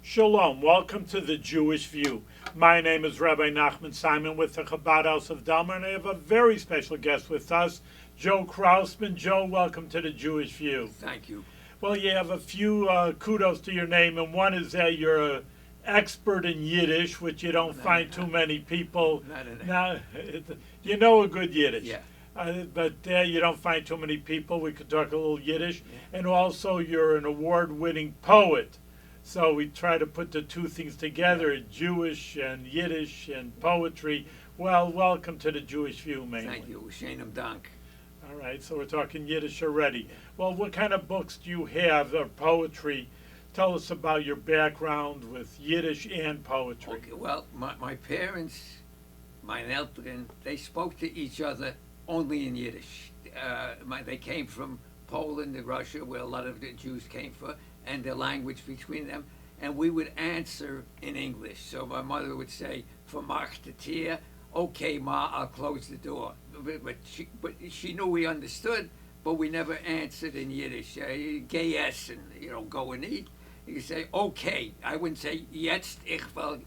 Shalom, welcome to the Jewish View. My name is Rabbi Nachman Simon with the Chabad House of Delmar, and I have a very special guest with us, Joe Krausman. Joe, welcome to the Jewish View. Thank you. Well, you have a few kudos to your name, and one is that you're an expert in Yiddish, which you don't find too many people. Now, you know a good Yiddish. Yeah. But you don't find too many people. We could talk a little Yiddish. Yeah. And also, you're an award-winning poet. So we try to put the two things together, Jewish and Yiddish and poetry. Well, welcome to the Jewish View, mainly. Thank you. Sheinem Dank. All right, so we're talking Yiddish already. Well, what kind of books do you have, or poetry? Tell us about your background with Yiddish and poetry. Okay, well, my parents, my Eltern, they spoke to each other only in Yiddish. They came from Poland and Russia, where a lot of the Jews came from, and the language between them, and we would answer in English. So my mother would say, "Vermag the tier," "Okay, Ma, I'll close the door." But she knew we understood, but we never answered in Yiddish. Gay essen, go and eat. You say, "Okay." I wouldn't say, "Jetzt ich will."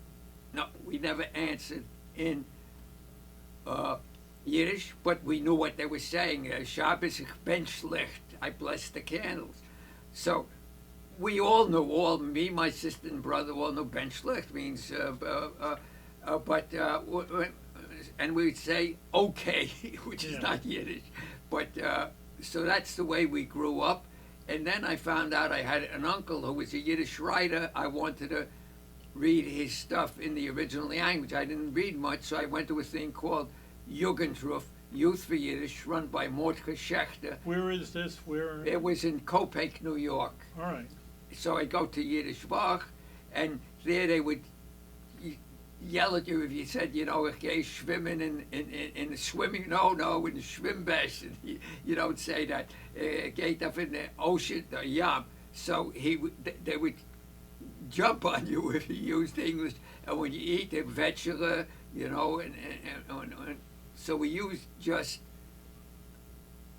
No, we never answered in Yiddish, but we knew what they were saying. Shabbos ich ben schlecht. I bless the candles. So we all knew, me, my sister and brother all knew ben schlecht means, and we'd say, "Okay," which is not Yiddish. But, so that's the way we grew up. And then I found out I had an uncle who was a Yiddish writer. I wanted to read his stuff in the original language. I didn't read much, so I went to a thing called Jugendruf, Youth for Yiddish, run by Mordechai Schechter. Where is this? Where? It was in Copiague, New York. All right. So I go to Yiddish Bach, and there they would yell at you if you said, okay, swimming in the swimming. No, in the schwimmbesh. You don't say that. Geht up in the ocean, the yam. So they would jump on you if you used English. And when you eat a vegetable, and so we used just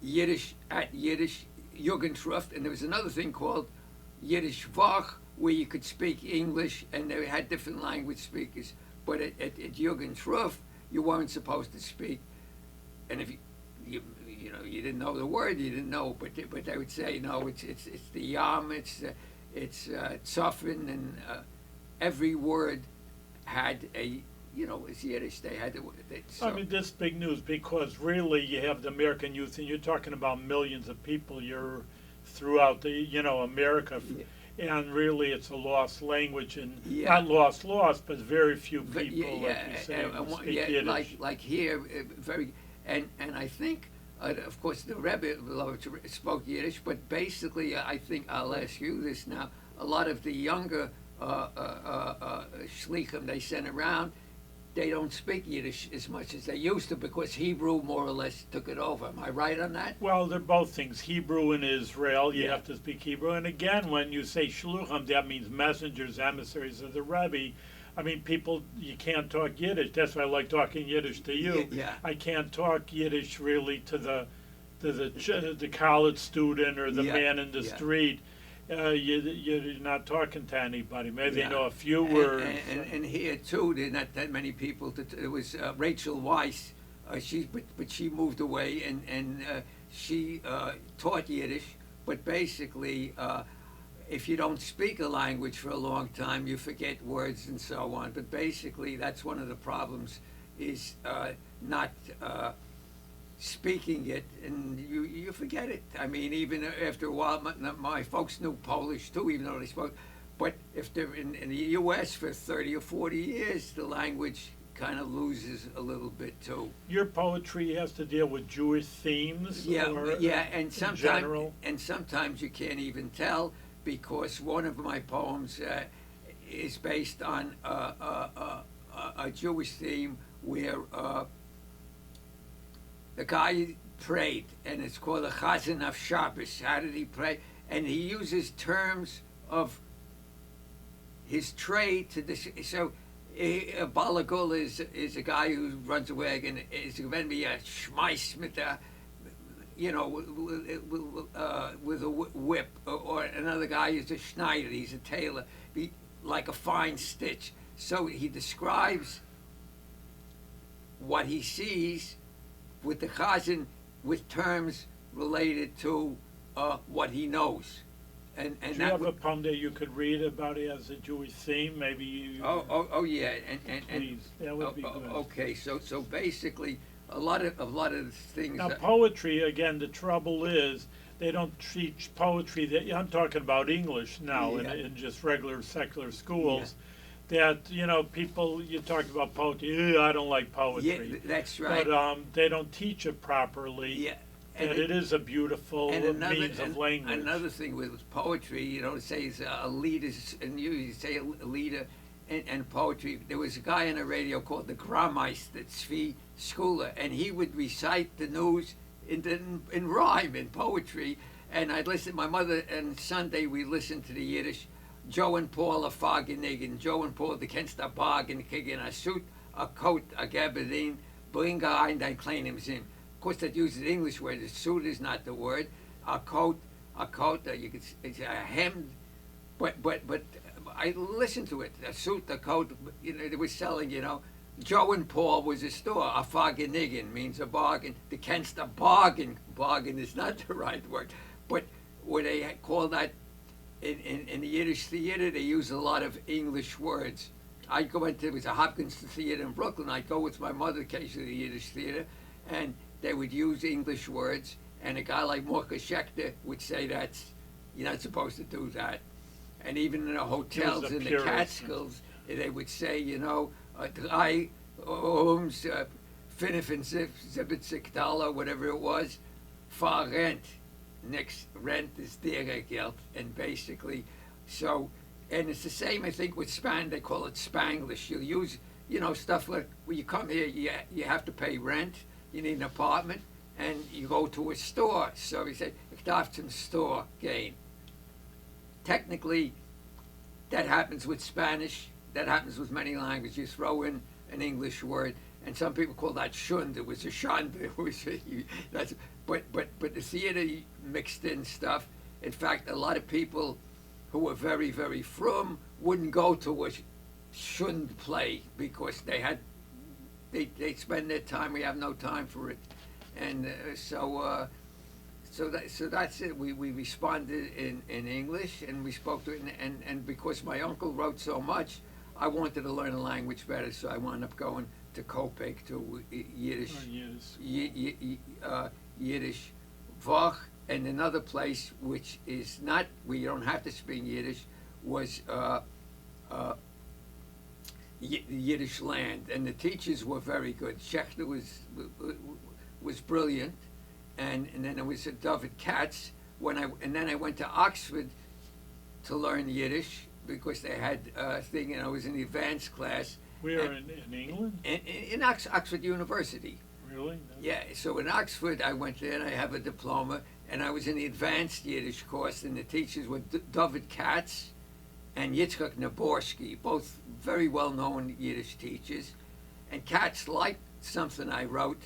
Yiddish at Yiddish Jugendschrift, and there was another thing called Yiddish Vach, where you could speak English, and they had different language speakers. But at Jugendschrift, you weren't supposed to speak. And if you didn't know the word, you didn't know. But they would say, no, it's the yam, it's tzofen, and every word had a. It's Yiddish. They had I mean, this big news, because really you have the American youth, and you're talking about millions of people. You're throughout the, America, and really it's a lost language, and not lost, but very few people, like you say, speak Yiddish. Like here, and I think, of course, the Rebbe spoke Yiddish, but basically, I think I'll ask you this now. A lot of the younger shlichim they sent around, they don't speak Yiddish as much as they used to, because Hebrew more or less took it over. Am I right on that? Well, they're both things. Hebrew in Israel, you have to speak Hebrew. And again, when you say shluchim, that means messengers, emissaries of the Rebbe. I mean, people, you can't talk Yiddish. That's why I like talking Yiddish to you. Yeah. I can't talk Yiddish really to the college student or the man in the street. You're not talking to anybody. Maybe they know a few words. And here too, there are not that many people. It was Rachel Weiss. But she moved away, and she taught Yiddish. But basically, if you don't speak a language for a long time, you forget words and so on. But basically, that's one of the problems, is not speaking it, and you forget it. I mean, even after a while, my folks knew Polish too, even though they spoke. But if they're in the U.S. for 30 or 40 years, the language kind of loses a little bit too. Your poetry has to deal with Jewish themes, and sometimes you can't even tell, because one of my poems is based on a Jewish theme where the guy prayed, and it's called a Chazan of Shabbos. How did he pray? And he uses terms of his trade to this. So a balagul is a guy who runs a wagon. Is going to be a schmeiss with a, with a whip, or another guy is a schneider. He's a tailor. like a fine stitch. So he describes what he sees with the chazan with terms related to what he knows. And Do you that have a poem that you could read about it as a Jewish theme? Maybe you. oh yeah, and Please, that would be good. okay, so basically a lot of things. Now, poetry, again, the trouble is they don't teach poetry. I'm talking about English now Yeah. in just regular secular schools. That, people, you talk about poetry, I don't like poetry. Yeah, that's right. But they don't teach it properly. Yeah. And it is a beautiful means of language. Another thing with poetry, say it's a leader, and you say a leader and poetry. There was a guy on the radio called the Grammeister Tzvi Schooler, and he would recite the news in rhyme, in poetry. And I'd listen. My mother and Sunday we listened to the Yiddish. Joe and Paul a Fagenigen, Joe and Paul the Kenst a Bargen Kigen a suit, a coat, a gabardine, bring ein dein kleinem Zim. Of course, that uses the English word. The suit is not the word. A coat. You could it's a hem, but I listened to it. A suit, a coat. They were selling. Joe and Paul was a store. A fagenigen means a bargain. The Kenst a bargain. Bargain is not the right word, but what they call that in the Yiddish theater, they use a lot of English words. I'd go into, it was a Hopkins theater in Brooklyn. I'd go with my mother occasionally to the Yiddish theater, and they would use English words, and a guy like Morka Schechter would say you're not supposed to do that. And even in the hotels in the Catskills, they would say, drei Ohms, 75 dollar, whatever it was, for rent. Next rent is their Geld, and basically, and it's the same, I think, with they call it Spanglish. You'll use, stuff like, when you come here, you have to pay rent, you need an apartment, and you go to a store. So we say, ich darf zum store gehen. Technically, that happens with Spanish, that happens with many languages. You throw in an English word, and some people call that shund. It was a shund. But the theater mixed in stuff. In fact, a lot of people who were very, very frum wouldn't go to a shund play because they spend their time. We have no time for it, and so that's it. We responded in English, and we spoke to it, and because my uncle wrote so much, I wanted to learn a language better, so I wound up going to Kopek to Yiddish. Yiddish, Vach, and another place which is not where you don't have to speak Yiddish was Yiddish land, and the teachers were very good. Schechter was brilliant, and then there was David Katz. And then I went to Oxford to learn Yiddish because they had a thing, and I was in the advanced class. Where in England? In Oxford University. Really? No. Yeah, so in Oxford, I went there, and I have a diploma, and I was in the advanced Yiddish course, and the teachers were David Katz and Yitzchak Naborsky, both very well-known Yiddish teachers. And Katz liked something I wrote,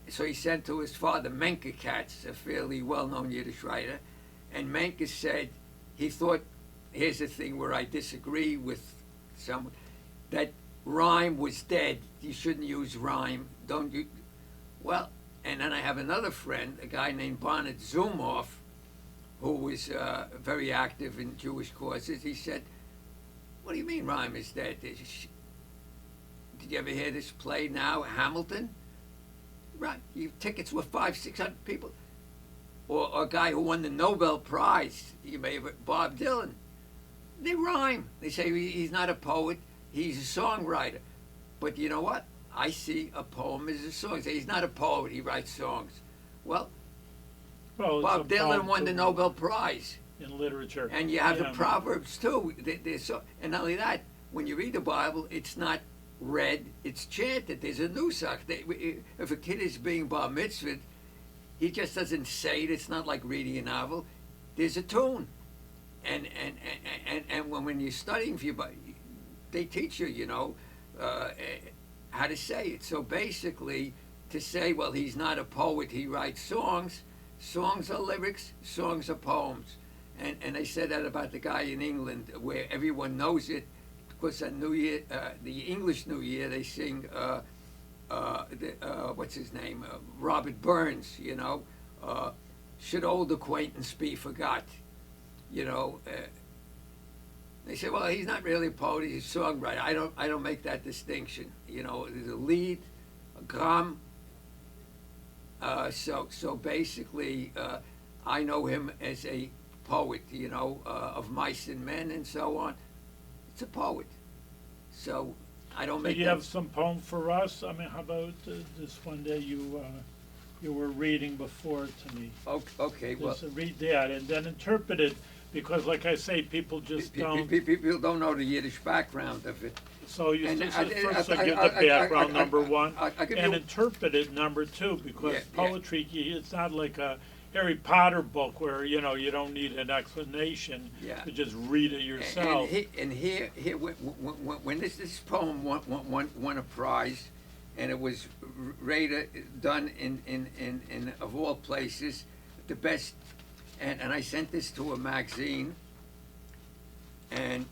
so he sent to his father, Menke Katz, a fairly well-known Yiddish writer, and Menke said he thought, here's the thing where I disagree with someone, that rhyme was dead. You shouldn't use rhyme. Don't you? Well, and then I have another friend, a guy named Bonnet Zumoff, who was very active in Jewish causes. He said, what do you mean rhyme is dead? Did you ever hear this play now, Hamilton? Right, tickets were 500-600 people. Or a guy who won the Nobel Prize, you may have heard, Bob Dylan. They rhyme. They say he's not a poet, he's a songwriter. But you know what? I see a poem as a song. Say he's not a poet, he writes songs. Well Bob Dylan won the Nobel Prize. In literature. And you have the Proverbs too. And not only that, when you read the Bible, it's not read, it's chanted. There's a nusach. If a kid is being bar mitzvahed, he just doesn't say it. It's not like reading a novel. There's a tune. And when you're studying for your Bible, they teach you, how to say it. So basically, to say, well, he's not a poet, he writes songs. Songs are lyrics, songs are poems. And they said that about the guy in England, where everyone knows it, course, on New Year, the English New Year, they sing, what's his name? Robert Burns, should old acquaintance be forgot? They say, well, he's not really a poet, he's a songwriter. I don't make that distinction. There's a lead, a gram. So basically, I know him as a poet, of mice and men and so on. It's a poet. So I don't So make you that. have some poem for us? I mean, how about this one that you were reading before to me? Okay, well, Just read that and then interpret it, because like I say, people just don't. people don't know the Yiddish background of it. So you And first I- give I- the background, I- number one, I give and you- interpret it, number two, because Yeah. poetry, it's not like a Harry Potter book where, you don't need an explanation Yeah. to just read it yourself. And here, when this poem won a prize, and it was done in of all places, the best, and I sent this to a magazine, and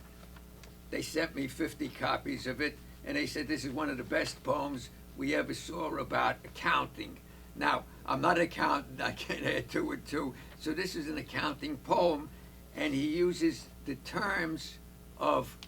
they sent me 50 copies of it, and they said this is one of the best poems we ever saw about accounting. Now, I'm not an accountant, I can't add 2 and 2, so this is an accounting poem, and he uses the terms of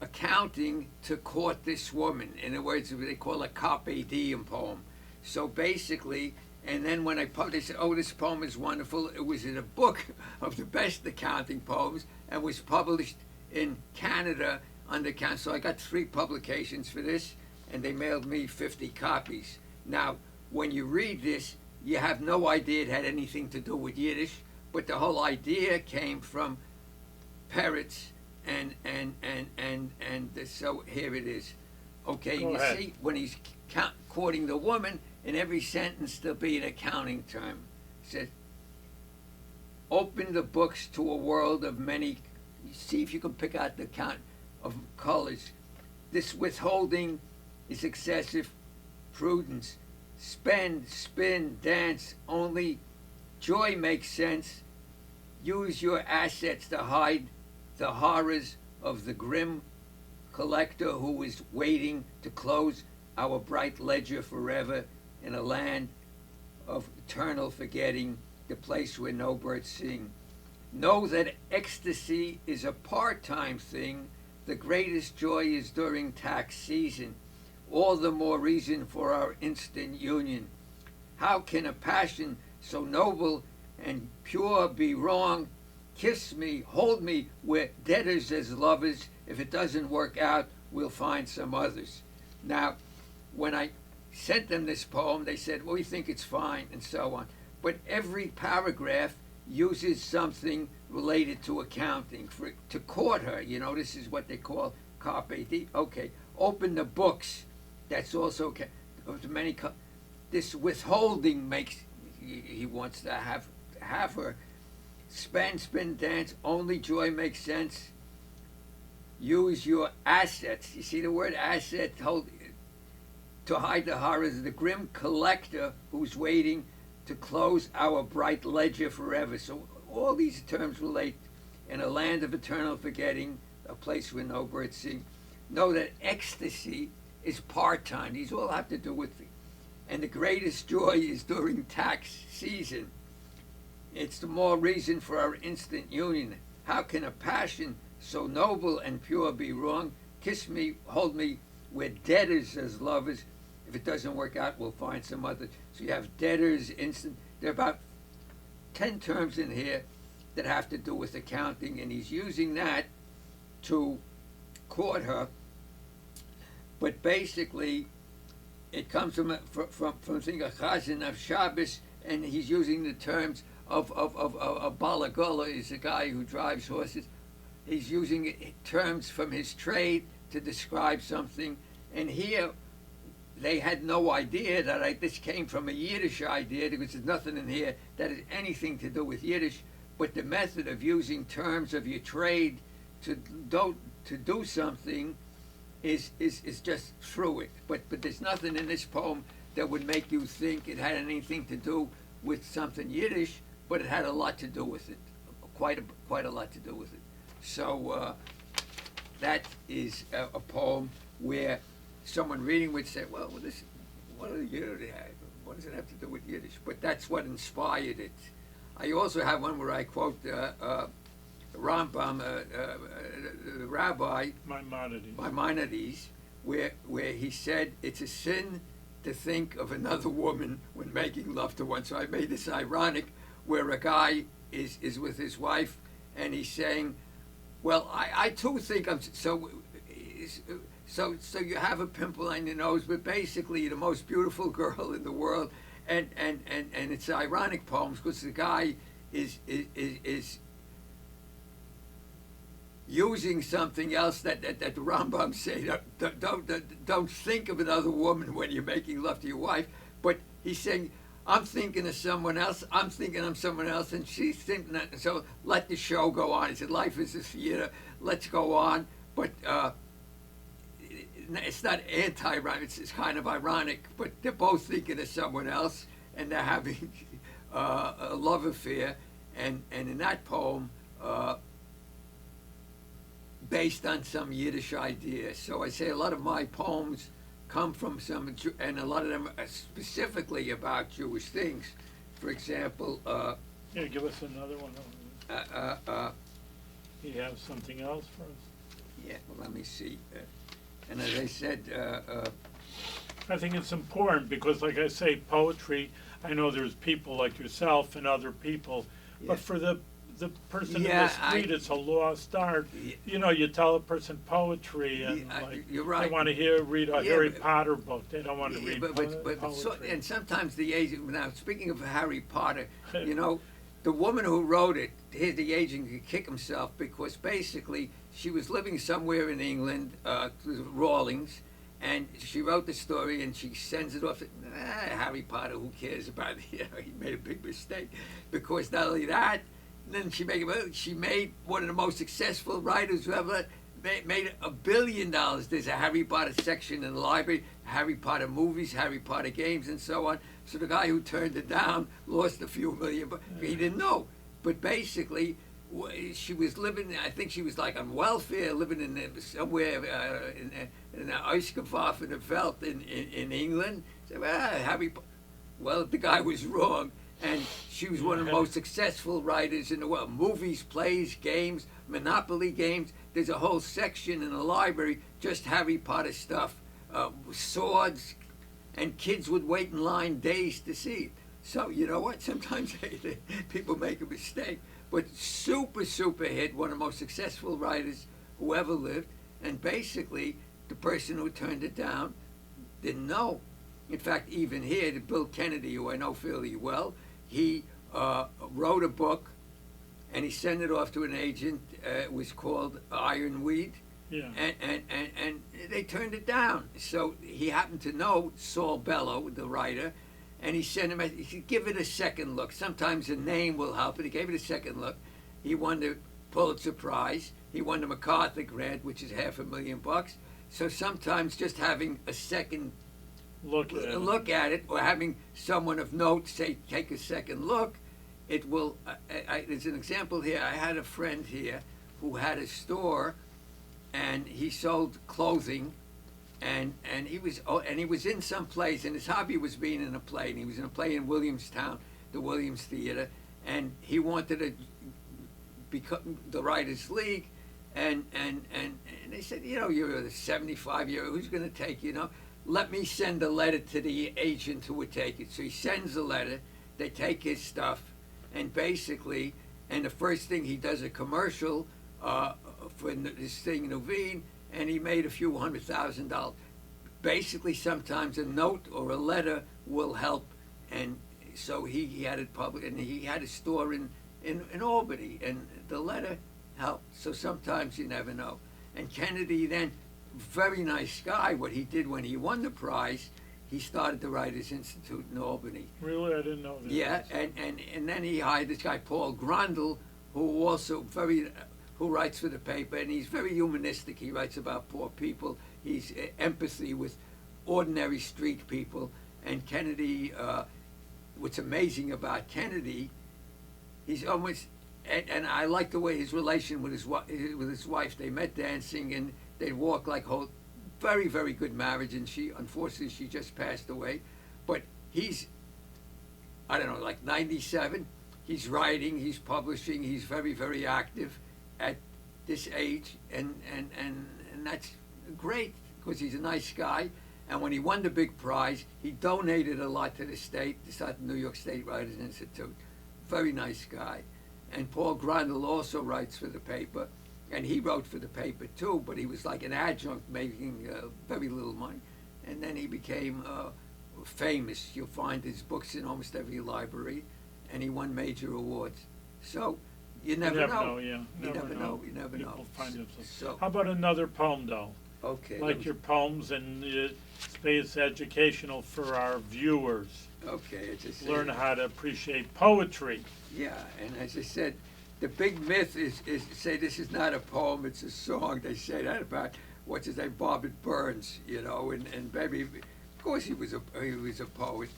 accounting to court this woman. In other words, they call a carpe diem poem. So basically, and then when I published it, this poem is wonderful. It was in a book of the best accounting poems and was published in Canada under count. So I got 3 publications for this, and they mailed me 50 copies. Now, when you read this, you have no idea it had anything to do with Yiddish, but the whole idea came from parrots, and so here it is. Okay, Go you ahead. see, when he's quoting the woman, in every sentence there'll be an accounting term. It says, open the books to a world of many, see if you can pick out the count of colors. This withholding is excessive prudence. Spend, spin, dance, only joy makes sense. Use your assets to hide the horrors of the grim collector who is waiting to close our bright ledger forever in a land of eternal forgetting, the place where no birds sing. Know that ecstasy is a part-time thing. The greatest joy is during tax season. All the more reason for our instant union. How can a passion so noble and pure be wrong? Kiss me, hold me, we're debtors as lovers. If it doesn't work out, we'll find some others. Now, when I sent them this poem, they said, well, we think it's fine, and so on. But every paragraph uses something related to accounting to court her. This is what they call carpe diem. Okay, open the books. That's also this withholding makes he wants to have her spend, spin, dance. Only joy makes sense. Use your assets. You see the word asset? To hide the horrors of the grim collector who's waiting to close our bright ledger forever. So all these terms relate in a land of eternal forgetting, a place where no birds sing. Know that ecstasy is part-time. These all have to do with and the greatest joy is during tax season. It's the more reason for our instant union. How can a passion so noble and pure be wrong? Kiss me, hold me, we're debtors as lovers. If it doesn't work out, we'll find some other. So you have debtors, instant. There are about 10 terms in here that have to do with accounting, and he's using that to court her. But basically, it comes from saying a chazan of Shabbos, and he's using the terms of Balagula is a guy who drives horses. He's using terms from his trade to describe something, and here they had no idea that this came from a Yiddish idea, because there's nothing in here that has anything to do with Yiddish, but the method of using terms of your trade to do something is just through it. But there's nothing in this poem that would make you think it had anything to do with something Yiddish, but it had a lot to do with it, quite a lot to do with it. So that is a poem where someone reading would say, well, what does it have to do with Yiddish? But that's what inspired it. I also have one where I quote Rambam, the rabbi, Maimonides, where he said it's a sin to think of another woman when making love to one. So I made this ironic where a guy is with his wife and he's saying, well, I too think I'm so you have a pimple on your nose, but basically you're the most beautiful girl in the world. And it's ironic poems because the guy is using something else that the Rambam say, don't think of another woman when you're making love to your wife, but he's saying, I'm thinking of someone else, I'm thinking of someone else, and she's thinking that, so let the show go on. He said, life is a theater, let's go on, but it's not anti-rhyme, it's kind of ironic, but they're both thinking of someone else, and they're having a love affair, and in that poem, based on some Yiddish idea. So I say a lot of my poems come from and a lot of them are specifically about Jewish things. For example, yeah, give us another one. You have something else for us? Yeah, well, let me see. And as I said, I think it's important because, like I say, poetry, I know there's people like yourself and other people, but for the person in the street, it's a lost art. You know, you tell a person poetry and you're right. They want to read a Harry Potter book. They don't want to read poetry. And sometimes the agent, now speaking of Harry Potter, you know, the woman who wrote it, the agent could kick himself because basically she was living somewhere in England, Rawlings, and she wrote the story and she sends it off. Harry Potter, who cares about it? You know, he made a big mistake because not only that, then she made one of the most successful writers who ever made $1 billion. There's a Harry Potter section in the library, Harry Potter movies, Harry Potter games, and so on. So the guy who turned it down lost a few million, but he didn't know. But basically, she was living, I think she was like on welfare, living in somewhere in Eiskevaf in the Veld in England. So, well, the guy was wrong. And she was one of the most successful writers in the world. Movies, plays, games, Monopoly games. There's a whole section in the library, just Harry Potter stuff, swords, and kids would wait in line days to see it. So, you know what? Sometimes people make a mistake. But super, super hit, one of the most successful writers who ever lived. And basically, the person who turned it down didn't know. In fact, even here, Bill Kennedy, who I know fairly well, he wrote a book and he sent it off to an agent. It was called Ironweed. Yeah. And they turned it down. So he happened to know Saul Bellow, the writer, and he sent him, he said, give it a second look. Sometimes a name will help it. He gave it a second look. He won the Pulitzer Prize. He won the MacArthur Grant, which is $500,000. So sometimes just having a second look at it, or having someone of note say, take a second look, it will, there's an example here. I had a friend here who had a store, and he sold clothing, and he was in some place, and his hobby was being in a play, and he was in a play in Williamstown, the Williams Theater, and he wanted to become the Writers League, and they said, you know, you're a 75-year-old, who's going to take you, know? Let me send a letter to the agent who would take it. So he sends a letter, they take his stuff, and basically, and the first thing he does a commercial for this thing, Nuveen, and he made a few $100,000. Basically, sometimes a note or a letter will help, and so he had it published, and he had a store in Albany, and the letter helped. So sometimes you never know. And Kennedy then, very nice guy, what he did when he won the prize, he started the Writers Institute in Albany. Really? I didn't know that. Yeah, and then he hired this guy, Paul Grondel, who writes for the paper, and he's very humanistic. He writes about poor people. He's empathy with ordinary street people. And Kennedy, what's amazing about Kennedy, he's almost and I like the way his relation with his wife. They met dancing, and they'd walk like whole, very very good marriage. And she, unfortunately, she just passed away. But he's, I don't know, like 97. He's writing, he's publishing, he's very very active at this age, and that's great because he's a nice guy. And when he won the big prize, he donated a lot to the state, the New York State Writers Institute. Very nice guy. And Paul Grundle also writes for the paper, and he wrote for the paper too, but he was like an adjunct making very little money. And then he became famous. You'll find his books in almost every library, and he won major awards. So you never know. Yeah. You never know. You never know. People find themselves. So, How about another poem, though? okay. Like your poems, and it's educational for our viewers. Okay, it's just Learn how to appreciate poetry. Yeah, and as I said, the big myth is say this is not a poem, it's a song. They say that about what's his name, Robert Burns, and maybe, of course he was a poet,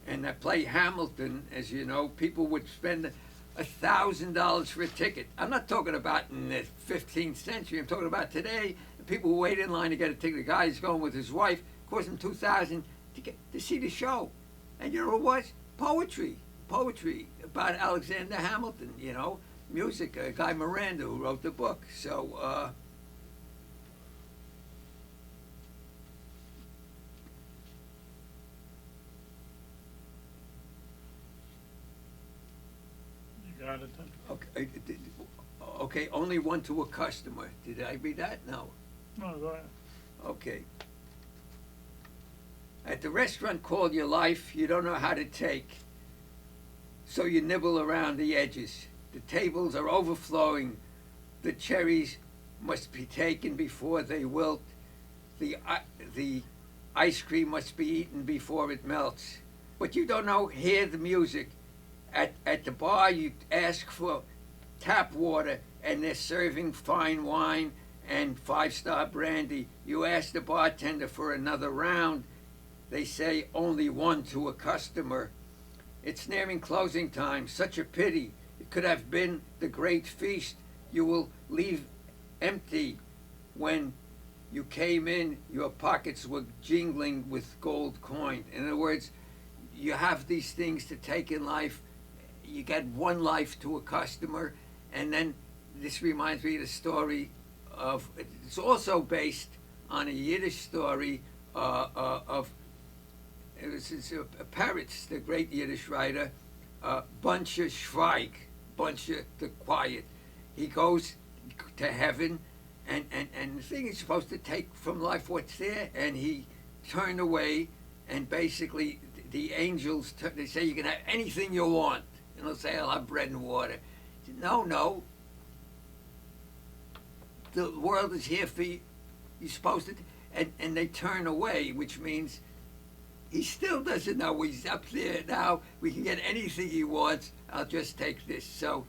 and that play Hamilton, as you know, people would spend $1,000 for a ticket. I'm not talking about in the 15th century. I'm talking about today. People who wait in line to get a ticket. The guy is going with his wife. Cost him $2,000 to see the show, and you know what it was? Poetry about Alexander Hamilton. Music. Guy Miranda, who wrote the book. So. You got it then? Okay, only one to a customer. Did I read that? No. No, go ahead. Okay. At the restaurant called your life, you don't know how to take, so you nibble around the edges. The tables are overflowing. The cherries must be taken before they wilt. The ice cream must be eaten before it melts. But you don't hear the music. At the bar, you ask for tap water, and they're serving fine wine and five-star brandy. You ask the bartender for another round. They say only one to a customer. It's nearing closing time. Such a pity. It could have been the great feast. You will leave empty. When you came in, your pockets were jingling with gold coin. In other words, you have these things to take in life. You get one life to a customer, and then this reminds me of the story of, it's also based on a Yiddish story of, it's Peretz, the great Yiddish writer, Buncher Schweig, Buncher the Quiet. He goes to heaven, and the thing is supposed to take from life what's there, and he turned away, and basically the angels, they say you can have anything you want. And they'll say, I'll have bread and water. He said, no. The world is here for you. You're supposed to, and they turn away, which means he still doesn't know. He's up there now. We can get anything he wants. I'll just take this. So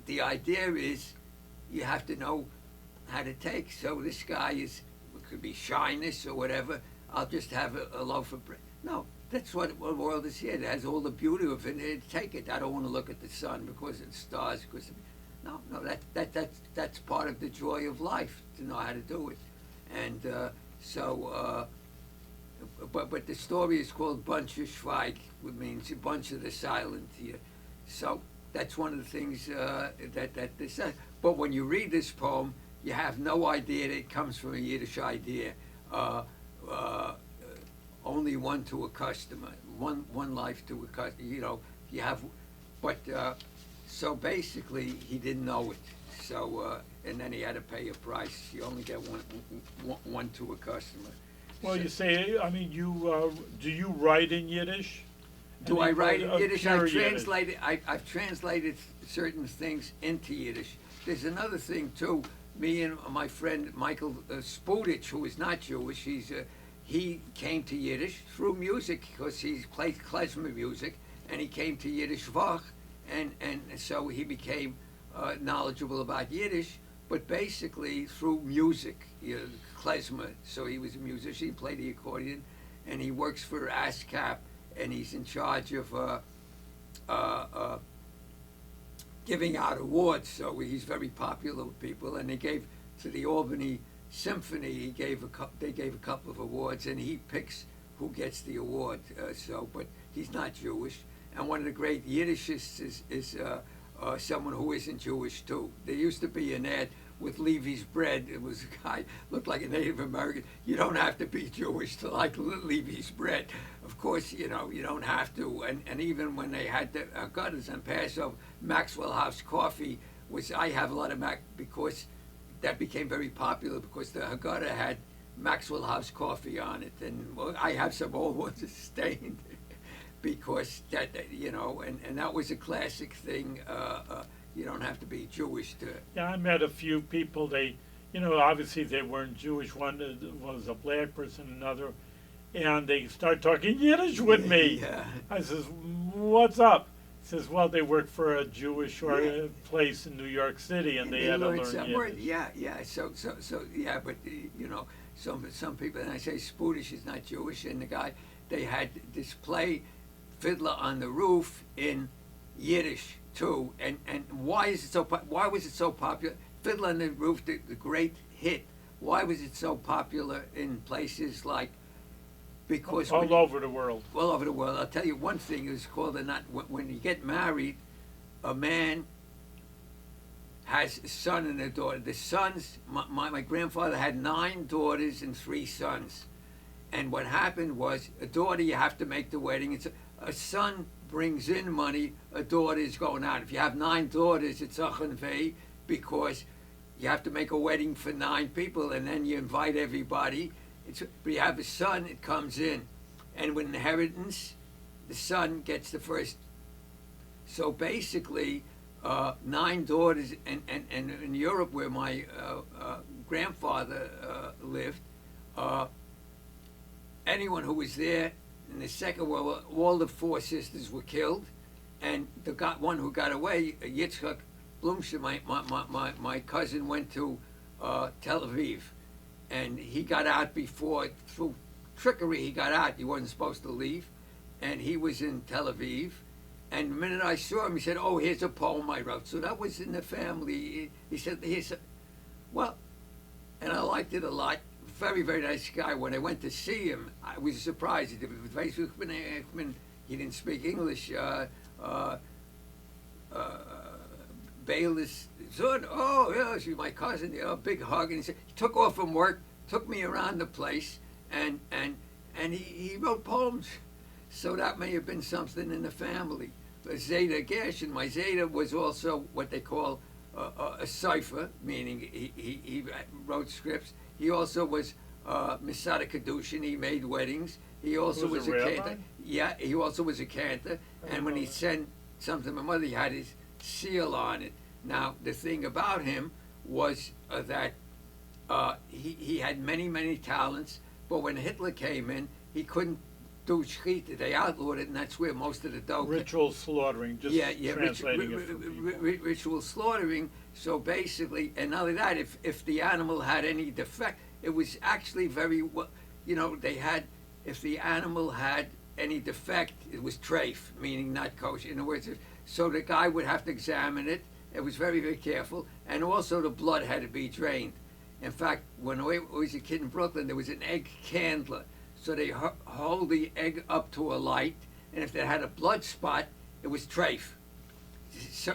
the idea is you have to know how to take. So this guy it could be shyness or whatever. I'll just have a loaf of bread. No, that's what the world is here. It has all the beauty of it. Take it. I don't want to look at the sun because it's stars. No, that's part of the joy of life, to know how to do it. And but the story is called Bunch of Schweig, which means a bunch of the silent here. So that's one of the things that this says. But when you read this poem, you have no idea that it comes from a Yiddish idea. Only one to a customer, one life to a customer. You have, but so basically he didn't know it. So and then he had to pay a price. You only get one to a customer. Well, so, you say, I mean, do you write in Yiddish? Do I write in Yiddish? I've translated certain things into Yiddish. There's another thing too. Me and my friend Michael Spudich, who is not Jewish, he came to Yiddish through music because he played klezmer music, and he came to Yiddish Vach, and so he became knowledgeable about Yiddish, but basically through music, klezmer. So he was a musician, he played the accordion, and he works for ASCAP, and he's in charge of giving out awards. So he's very popular with people, and they gave to the Albany Symphony. They gave a couple of awards, and he picks who gets the award. But he's not Jewish. And one of the great Yiddishists is someone who isn't Jewish too. There used to be an ad with Levy's bread. It was a guy looked like a Native American. You don't have to be Jewish to like Levy's bread. Of course, you don't have to. And even when they had the gutters on Passover, Maxwell House coffee I have a lot of because that became very popular because the Haggadah had Maxwell House coffee on it, and I have some old ones stained because that and that was a classic thing. You don't have to be Jewish to. Yeah, I met a few people. Obviously they weren't Jewish. One was a black person, another, and they start talking Yiddish with me. Yeah. I says, "What's up?" He says, "Well, they work for a Jewish place in New York City, and they had to learn Yiddish." Word. Yeah. So yeah, but some people, and I say Spudish is not Jewish, and the guy, they had this play, Fiddler on the Roof, in Yiddish too, and why was it so popular? Fiddler on the Roof, the great hit. Why was it so popular in places like? Because all over the world. All over the world. I'll tell you one thing. It's called when you get married, a man has a son and a daughter. The sons, my grandfather had 9 daughters and 3 sons. And what happened was, a daughter, you have to make the wedding. It's a son brings in money, a daughter is going out. If you have 9 daughters, it's a chanvei, because you have to make a wedding for 9 people, and then you invite everybody. But you have a son, it comes in. And with inheritance, the son gets the first. So basically, 9 daughters, and in Europe where my grandfather lived, anyone who was there in the Second World War, all the 4 sisters were killed, and the one who got away, Yitzchak Blumscher, my cousin, went to Tel Aviv, and he got out before, through trickery, he got out. He wasn't supposed to leave, and he was in Tel Aviv. And the minute I saw him, he said, "Oh, here's a poem I wrote." So that was in the family. He said, well, and I liked it a lot. Very, very nice guy. When I went to see him, I was surprised. He didn't speak English. Bayless son, oh yeah, she's my cousin. Big hug, and he took off from work, took me around the place, and he wrote poems. So that may have been something in the family. But Zeta Gershon, my Zeta was also what they call a cipher, meaning he wrote scripts. He also was Masada Kedushin. He made weddings. He also was a cantor. Yeah, he also was a cantor. And when he sent something to my mother, he had his seal on it. Now, the thing about him was that he had many, many talents, but when Hitler came in, he couldn't do shechita. They outlawed it, and that's where most of the dough... Ritual slaughtering, just translating it for people. Ritual slaughtering. So basically, and not only that, if the animal had any defect, it was actually very well, they had, if the animal had any defect, it was treif, meaning not kosher. In other words, so the guy would have to examine it. It was very, very careful. And also the blood had to be drained. In fact, when I was a kid in Brooklyn, there was an egg candler. So they hold the egg up to a light, and if they had a blood spot, it was treif.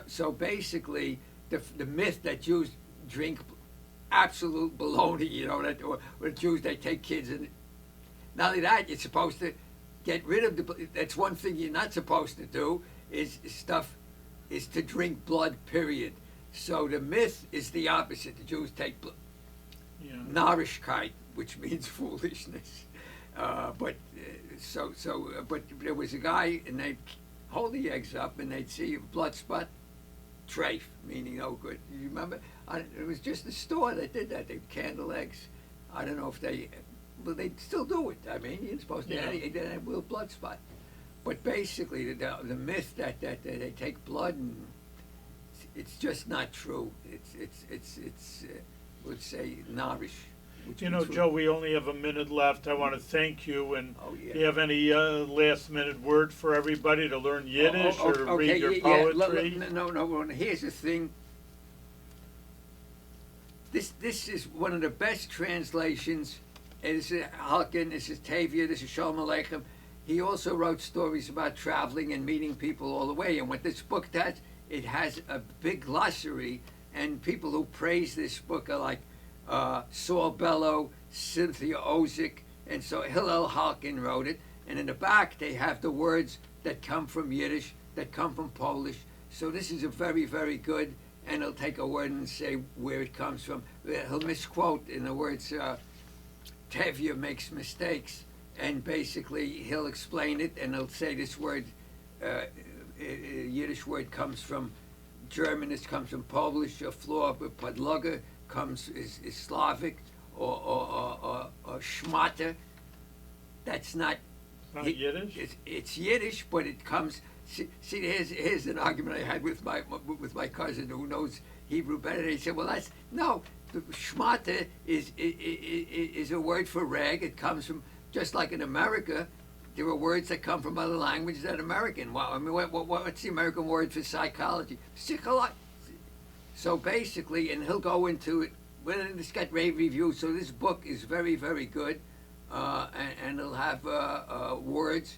So basically, the myth that Jews drink absolute baloney, or Jews, they take kids, and not only that, you're supposed to get rid of that's one thing you're not supposed to do, is to drink blood, period. So the myth is the opposite. The Jews take blood. Yeah. Narishkeit, which means foolishness. But there was a guy, and they'd hold the eggs up, and they'd see a blood spot, treif, meaning no good. You remember? It was just the store that did that. They'd candle eggs. I don't know if they still do it. I mean, you're supposed to have a little blood spot. But basically, the myth that they take blood, and it's just not true. It's let's say, narish. You know, Joe, we only have a minute left. I want to thank you. And Oh, yeah. do you have any last-minute word for everybody to learn Yiddish or read your poetry? No. Here's the thing. This is one of the best translations. This is Halkin, this is Tavia, this is Shalom Aleichem. He also wrote stories about traveling and meeting people all the way. And what this book does, it has a big glossary, and people who praise this book are like Saul Bellow, Cynthia Ozick, and so Hillel Halkin wrote it. And in the back, they have the words that come from Yiddish, that come from Polish. So this is a very, very good, and he'll take a word and say where it comes from. He'll misquote in the words, Tevye makes mistakes, and basically he'll explain it, and he'll say this word, Yiddish word comes from German, it comes from Polish, floor, but podloga is Slavic, or schmata. That's not Yiddish? It's Yiddish, but it comes. See, here's an argument I had with my cousin who knows Hebrew better. He said, "Well, that's no. The schmata is a word for rag. It comes from just like in America. There are words that come from other languages than American. Well, I mean, what's the American word for psychology? Psychology. So basically, and he'll go into it. When this got rave reviews, so this book is very, very good, and it'll have words,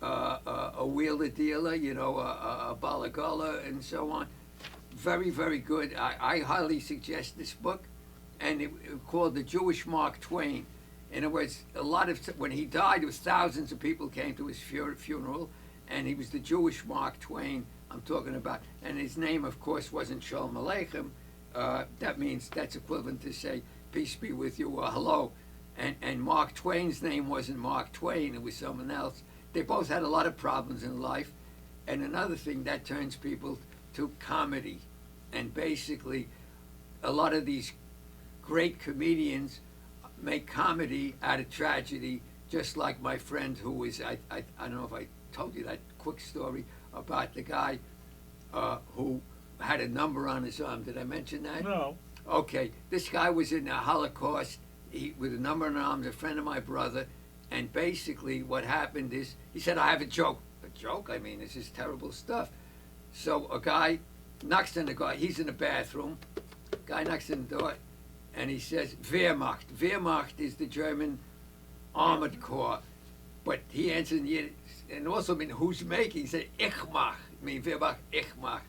a wheeler dealer, a balagala, and so on. Very, very good. I highly suggest this book, and it called The Jewish Mark Twain. In other words, when he died, there was thousands of people came to his funeral, and he was the Jewish Mark Twain I'm talking about. And his name, of course, wasn't Shalom Aleichem. That's equivalent to say, peace be with you, or hello. And Mark Twain's name wasn't Mark Twain, it was someone else. They both had a lot of problems in life. And another thing that turns people to comedy. And basically, a lot of these great comedians make comedy out of tragedy, just like my friend who was, I don't know if I told you that quick story about the guy who had a number on his arm. Did I mention that? No. Okay, this guy was in the Holocaust with a number on his arm, a friend of my brother, and basically what happened is, he said, I have a joke. A joke? I mean, this is terrible stuff. So a guy knocks on the door, he's in the bathroom, guy knocks on the door, and he says, Wehrmacht. Wehrmacht is the German armored corps. But he answered in Yiddish, and also, who's making? He said, Ich mach. Wehrmacht, ich mach.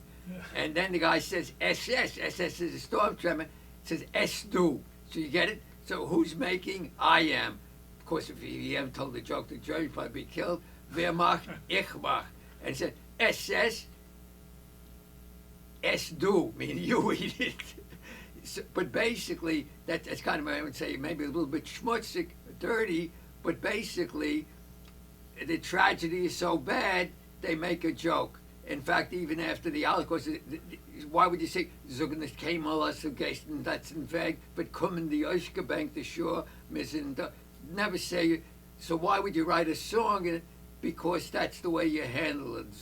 And then the guy says, SS. SS is a storm tremor. It says, Es du. So you get it? So who's making? I am. Of course, if you haven't told the joke, the German would probably be killed. Wehrmacht, ich mach. And he said, SS, Es du, meaning you eat it. So, but basically, that's kind of, I would say, maybe a little bit schmutzig, dirty, but basically, the tragedy is so bad, they make a joke. In fact, even after the Holocaust, why would you say, "Zogen es keinmal aus dem Geisten, that's in Weg, but kommen die Euschgebank the shore, never say it. So why would you write a song in it? Because that's the way you handle it.